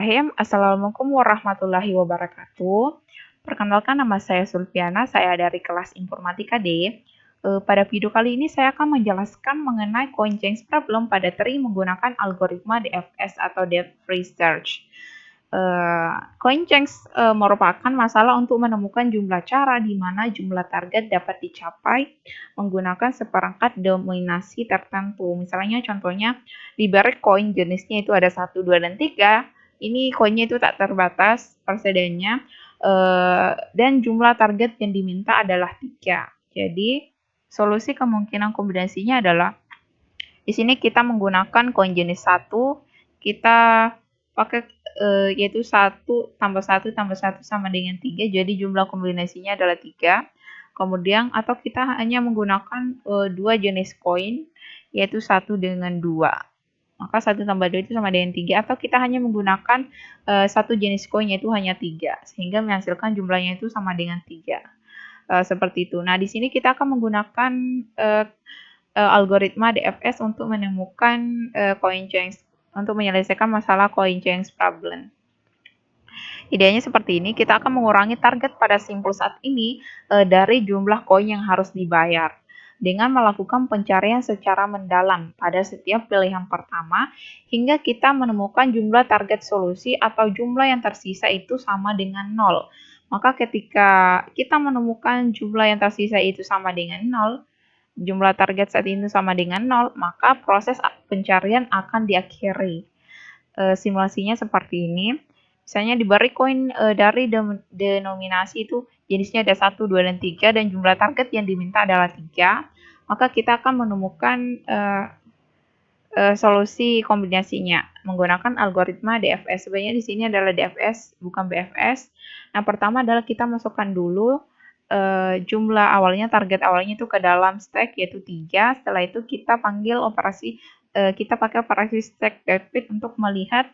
Assalamualaikum warahmatullahi wabarakatuh. Perkenalkan nama saya Sulfiana, saya dari kelas Informatika D. Pada video kali ini saya akan menjelaskan mengenai CoinChange Problem pada TRI menggunakan algoritma DFS atau Depth First Search. CoinChange merupakan masalah untuk menemukan jumlah cara di mana jumlah target dapat dicapai menggunakan seperangkat dominasi tertentu. Misalnya contohnya diberi koin jenisnya itu ada 1, 2, dan 3. Ini koinnya itu tak terbatas persedannya, dan jumlah target yang diminta adalah 3. Jadi, solusi kemungkinan kombinasinya adalah di sini kita menggunakan koin jenis 1, kita pakai yaitu 1 tambah 1 tambah 1 sama dengan 3, jadi jumlah kombinasinya adalah 3. Kemudian atau kita hanya menggunakan 2 jenis koin, yaitu 1 dengan 2. Maka 1 tambah 2 itu sama dengan 3, atau kita hanya menggunakan satu jenis koin yaitu hanya 3, sehingga menghasilkan jumlahnya itu sama dengan 3. Seperti itu. Nah, di sini kita akan menggunakan algoritma DFS untuk menemukan CoinChange, untuk menyelesaikan masalah CoinChange problem. Idenya seperti ini, kita akan mengurangi target pada simpul saat ini dari jumlah koin yang harus dibayar dengan melakukan pencarian secara mendalam pada setiap pilihan pertama hingga kita menemukan jumlah target solusi atau jumlah yang tersisa itu sama dengan 0. Maka ketika kita menemukan jumlah yang tersisa itu sama dengan 0, jumlah target saat ini sama dengan 0, maka proses pencarian akan diakhiri. Simulasinya seperti ini. Misalnya diberi koin dari denominasi itu jenisnya ada 1, 2, dan 3, dan jumlah target yang diminta adalah 3, maka kita akan menemukan solusi kombinasinya menggunakan algoritma DFS. Sebenarnya di sini adalah DFS, bukan BFS. Nah, pertama adalah kita masukkan dulu jumlah awalnya, target awalnya itu ke dalam stack, yaitu 3. Setelah itu kita panggil kita pakai operasi stack debit untuk melihat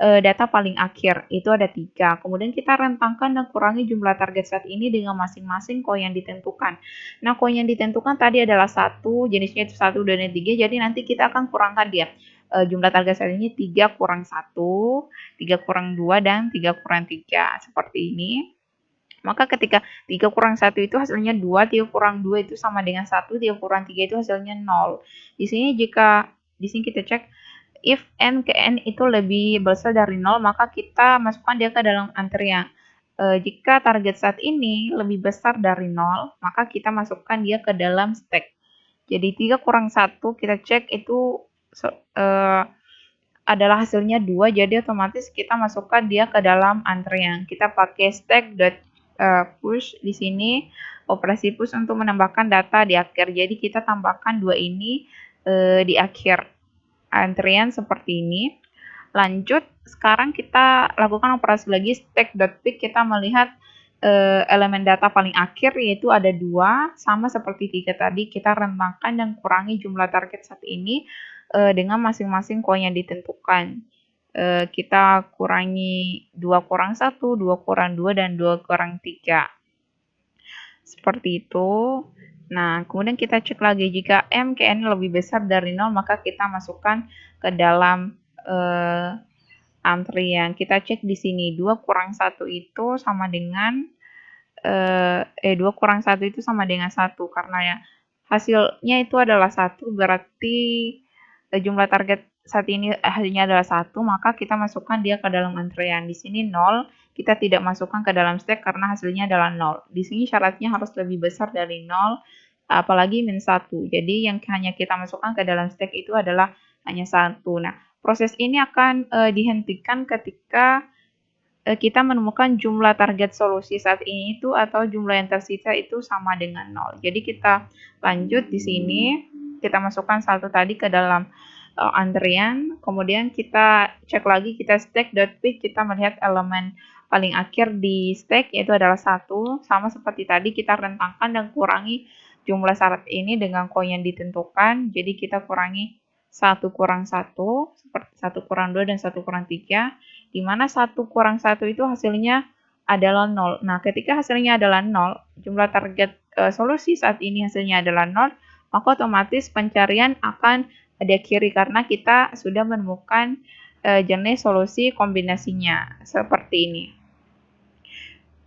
data paling akhir, itu ada 3. Kemudian kita rentangkan dan kurangi jumlah target saat ini dengan masing-masing koin yang ditentukan. Nah, koin yang ditentukan tadi adalah 1, jenisnya itu 1, 2, dan 3, jadi nanti kita akan kurangkan dia. Jumlah target saat ini 3 kurang 1, 3 kurang 2, dan 3 kurang 3, seperti ini. Maka ketika 3 kurang 1 itu hasilnya 2, 3 kurang 2 itu sama dengan 1, 3 kurang 3 itu hasilnya 0. Di sini kita cek if n ke n itu lebih besar dari 0, maka kita masukkan dia ke dalam antrian. Jika target saat ini lebih besar dari 0, maka kita masukkan dia ke dalam stack. Jadi 3 kurang 1 kita cek itu adalah hasilnya 2, jadi otomatis kita masukkan dia ke dalam antrian. Kita pakai push di sini, operasi push untuk menambahkan data di akhir. Jadi kita tambahkan 2 ini di akhir antrian seperti ini. Lanjut, sekarang kita lakukan operasi lagi stack.pick. Kita melihat elemen data paling akhir, yaitu ada 2, sama seperti 3 tadi. Kita rentangkan dan kurangi jumlah target saat ini dengan masing-masing koin yang ditentukan. Kita kurangi 2 kurang 1, 2 kurang 2, dan 2 kurang 3. Seperti itu. Nah, kemudian kita cek lagi jika M ke N lebih besar dari 0, maka kita masukkan ke dalam antrian. Kita cek di sini 2 kurang 1 itu sama dengan 2 kurang 1 itu sama dengan 1, karena ya hasilnya itu adalah 1, berarti jumlah target saat ini hasilnya adalah 1, maka kita masukkan dia ke dalam antrian. Di sini 0, kita tidak masukkan ke dalam stack karena hasilnya adalah 0. Di sini syaratnya harus lebih besar dari 0, apalagi min 1. Jadi yang hanya kita masukkan ke dalam stack itu adalah hanya 1. Nah, proses ini akan dihentikan ketika kita menemukan jumlah target solusi saat ini itu atau jumlah yang tersisa itu sama dengan 0. Jadi kita lanjut di sini, kita masukkan 1 tadi ke dalam antrian, kemudian kita cek lagi, kita stack.pick, kita melihat elemen paling akhir di stack yaitu adalah 1, sama seperti tadi kita rentangkan dan kurangi jumlah syarat ini dengan koin yang ditentukan. Jadi kita kurangi 1 kurang 1, seperti 1 kurang 2, dan 1 kurang 3, di mana 1 kurang 1 itu hasilnya adalah 0. Nah, ketika hasilnya adalah 0, jumlah target solusi saat ini hasilnya adalah 0, maka otomatis pencarian akan diakhiri karena kita sudah menemukan jenis solusi kombinasinya seperti ini.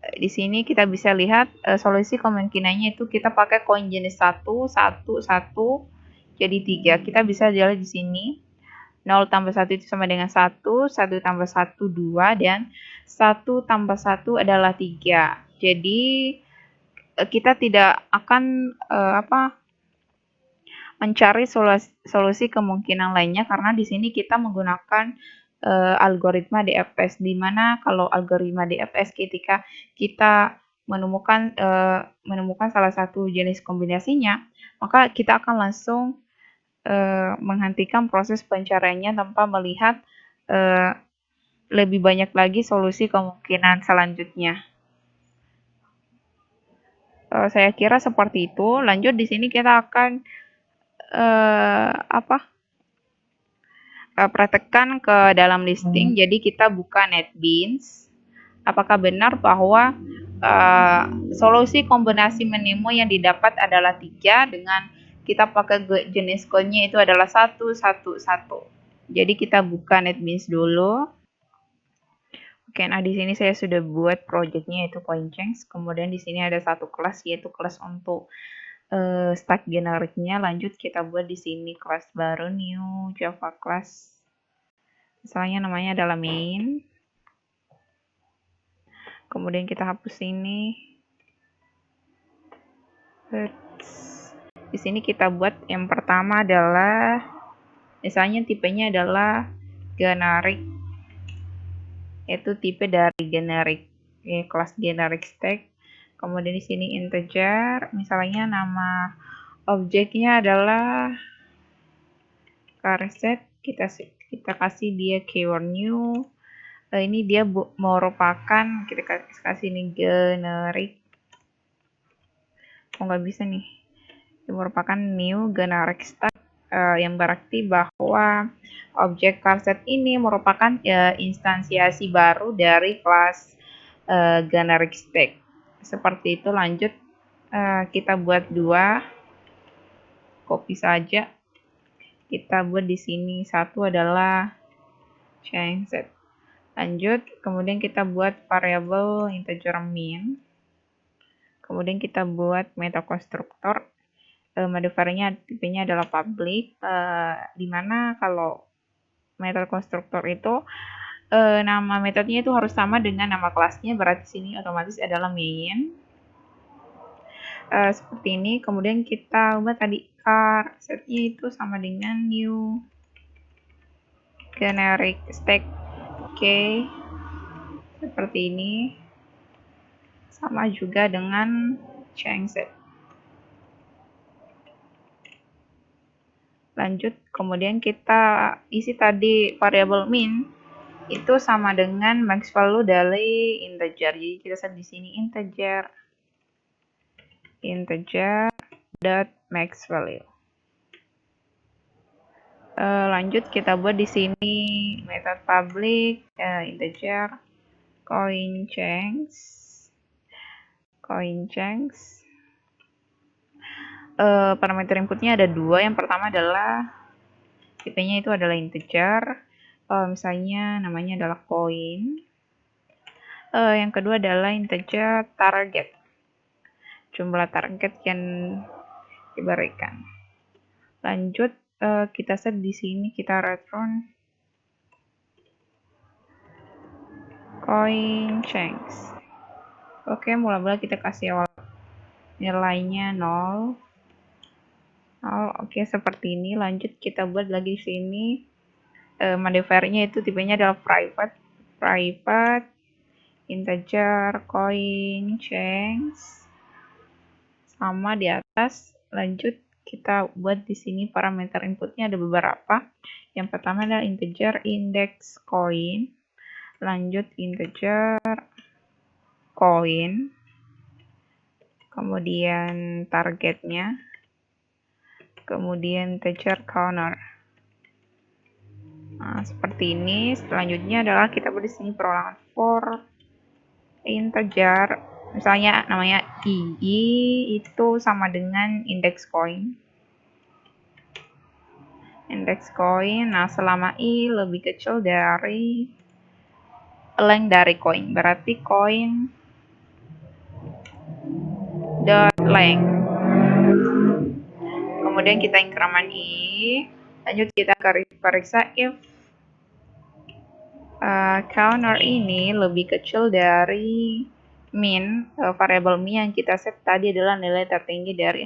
Di sini kita bisa lihat solusi kemungkinannya itu kita pakai koin jenis 1, 1, 1, jadi 3. Kita bisa lihat di sini 0 tambah 1 itu sama dengan 1, 1 tambah 1, 2, dan 1 tambah 1 adalah 3. Jadi kita tidak akan mencari solusi kemungkinan lainnya karena di sini kita menggunakan algoritma DFS, di mana kalau algoritma DFS ketika kita menemukan salah satu jenis kombinasinya, maka kita akan langsung menghentikan proses pencariannya tanpa melihat lebih banyak lagi solusi kemungkinan selanjutnya. Saya kira seperti itu. Lanjut di sini kita akan praktekkan ke dalam listing. Jadi kita buka NetBeans. Apakah benar bahwa solusi kombinasi menemu yang didapat adalah 3 dengan kita pakai jenis coinnya itu adalah 1, 1, 1. Jadi kita buka NetBeans dulu. Oke, nah di sini saya sudah buat projectnya yaitu CoinChange. Kemudian di sini ada satu kelas yaitu kelas untuk stack generiknya. Lanjut kita buat di sini kelas baru, new Java class. Misalnya namanya adalah main. Kemudian kita hapus ini. Di sini kita buat yang pertama adalah misalnya tipenya adalah generic, yaitu tipe dari generic, kelas generic stack. Kemudian di sini integer, misalnya nama objeknya adalah charset, kita kasih dia keyword new. Ini dia merupakan, kita kasih ini generic. Oh, nggak bisa nih. Ini merupakan new generic stack, yang berarti bahwa objek charset ini merupakan instansiasi baru dari kelas generic stack. Seperti itu. Lanjut kita buat 2, copy saja. Kita buat di sini satu adalah change set. Lanjut, kemudian kita buat variabel integer min. Kemudian kita buat meta konstruktor. Modifiernya tipenya adalah public, di mana kalau meta konstruktor itu nama metodenya itu harus sama dengan nama kelasnya, berarti sini otomatis adalah main. Seperti ini. Kemudian kita ubah tadi char setnya itu sama dengan new generic stack. Oke, seperti ini. Sama juga dengan change set. Lanjut, kemudian kita isi tadi variabel min itu sama dengan max value dari integer. Jadi kita set di sini integer dot max value. Lanjut kita buat di sini method public integer CoinChange. Parameter inputnya ada 2. Yang pertama adalah tipenya itu adalah integer. Misalnya namanya adalah coin. Yang kedua adalah integer target. Jumlah target yang diberikan. Lanjut kita set di sini, kita return CoinChange. Oke, mula-mula kita kasih awal nilainya 0. Oke, seperti ini. Lanjut kita buat lagi di sini modifiernya itu tipenya adalah private integer CoinChange sama di atas. Lanjut kita buat di sini parameter inputnya ada beberapa. Yang pertama adalah integer index coin, lanjut integer coin, kemudian targetnya, kemudian integer counter. Nah, seperti ini. Selanjutnya adalah kita buat di sini perolangan for integer, misalnya namanya i itu sama dengan index coin. index koin. Nah, selama i lebih kecil dari length dari koin, berarti koin dot length. Kemudian kita increment i. Lanjut kita periksa if counter ini lebih kecil dari min, variabel min yang kita set tadi adalah nilai tertinggi dari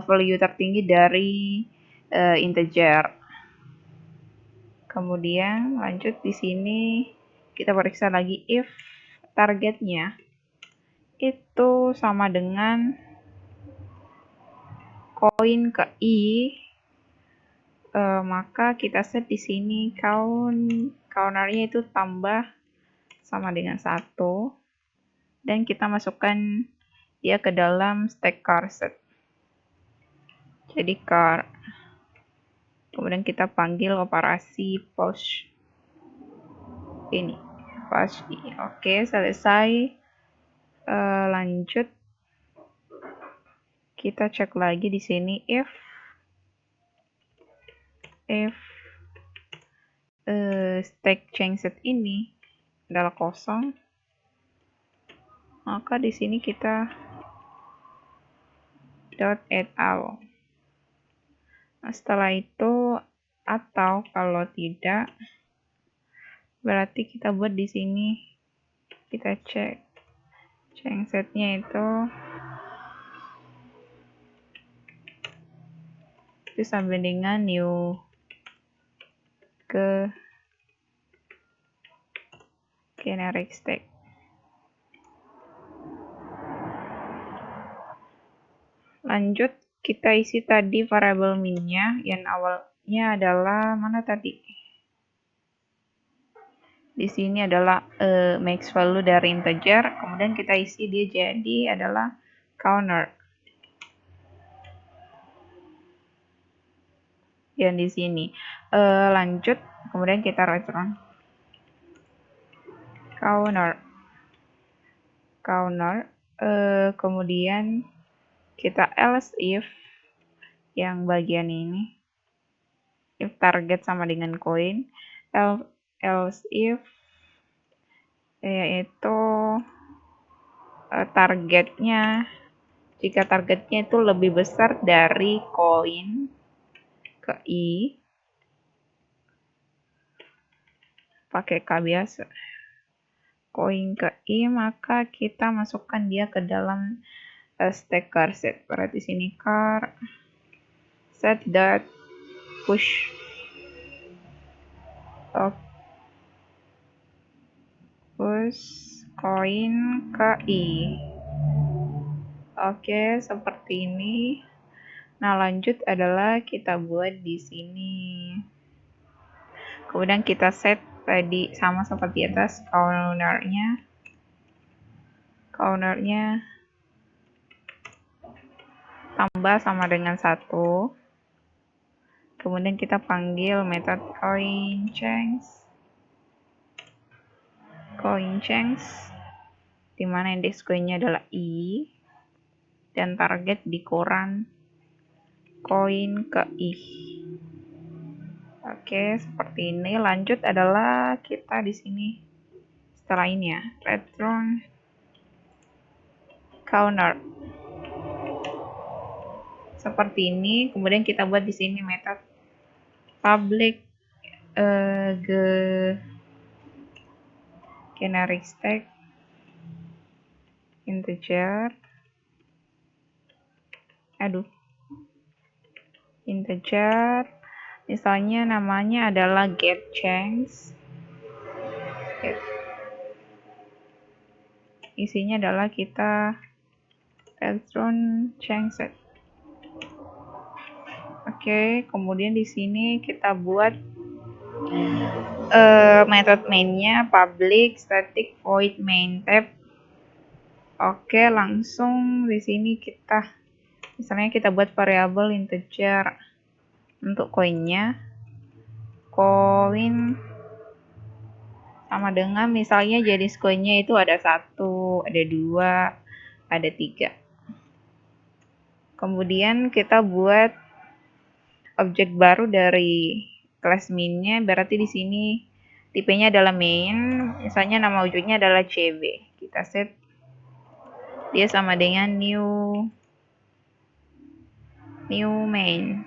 value tertinggi dari integer. Kemudian lanjut di sini kita periksa lagi if targetnya itu sama dengan koin ke i, maka kita set di sini counternya itu tambah sama dengan 1 dan kita masukkan dia ke dalam stack car set. Jadi car, kemudian kita panggil operasi push ini, push i. Oke, selesai. Lanjut kita cek lagi di sini if stack change set ini adalah kosong, maka di sini kita dot add all. Nah, setelah itu, atau kalau tidak, berarti kita buat di sini, kita cek change setnya itu sama dengan new ke generic stack. Lanjut kita isi tadi variabel min-nya yang awalnya adalah mana tadi? Di sini adalah max value dari integer, kemudian kita isi dia jadi adalah counter. Yang di sini. Lanjut, kemudian kita return counter. Kemudian kita else if yang bagian ini, if target sama dengan koin, else if yaitu targetnya, jika targetnya itu lebih besar dari koin ke i, pakai K biasa, koin ke i, maka kita masukkan dia ke dalam stack car set. Berarti sini car set dot push koin ke i. Oke, seperti ini. Nah, lanjut adalah kita buat di sini. Kemudian kita set tadi sama seperti atas, counternya tambah sama dengan 1. Kemudian kita panggil method coin change, di mana indeks koinnya adalah i dan target di koran koin ke i. Oke, seperti ini. Lanjut adalah kita di sini setelah ini ya, return counter. Seperti ini. Kemudian kita buat di sini method public generic stack integer. Misalnya namanya adalah get change. Isinya adalah kita return change set. Oke, kemudian di sini kita buat method main-nya public static void main tab. Oke, langsung di sini misalnya kita buat variabel integer untuk koinnya. Koin sama dengan misalnya jenis koinnya itu ada 1, ada 2, ada 3. Kemudian kita buat objek baru dari kelas main-nya, berarti di sini tipenya adalah main, misalnya nama objeknya adalah CB. Kita set dia sama dengan new main.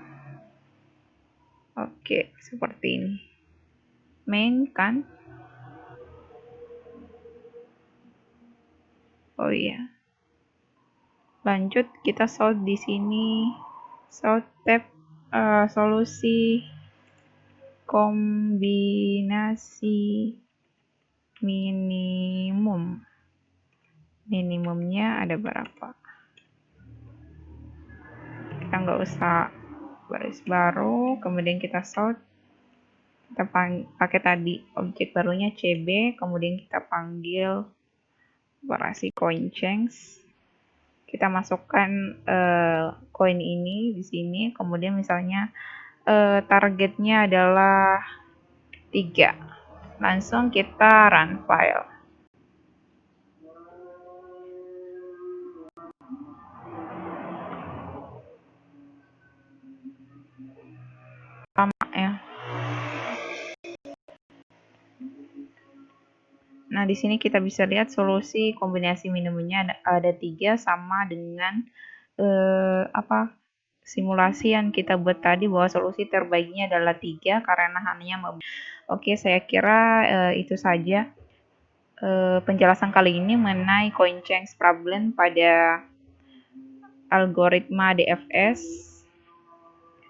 Oke, seperti ini. Main kan? Oh iya. Lanjut kita sort di sini. Sort tab solusi kombinasi minimum. Minimumnya ada berapa? Kita nggak usah baris baru, kemudian kita sort. Kita pakai tadi objek barunya CB, kemudian kita panggil operasi coin change. Kita masukkan koin ini di sini, kemudian misalnya targetnya adalah 3. Langsung kita run file. Sama ya. Nah, di sini kita bisa lihat solusi kombinasi minimumnya ada 3 sama dengan simulasi yang kita buat tadi bahwa solusi terbaiknya adalah 3 karena hanya Oke, saya kira itu saja penjelasan kali ini mengenai coin change problem pada algoritma DFS.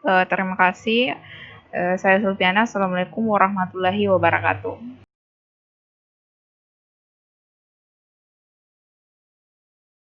Terima kasih. Saya Sulpiana. Assalamualaikum warahmatullahi wabarakatuh.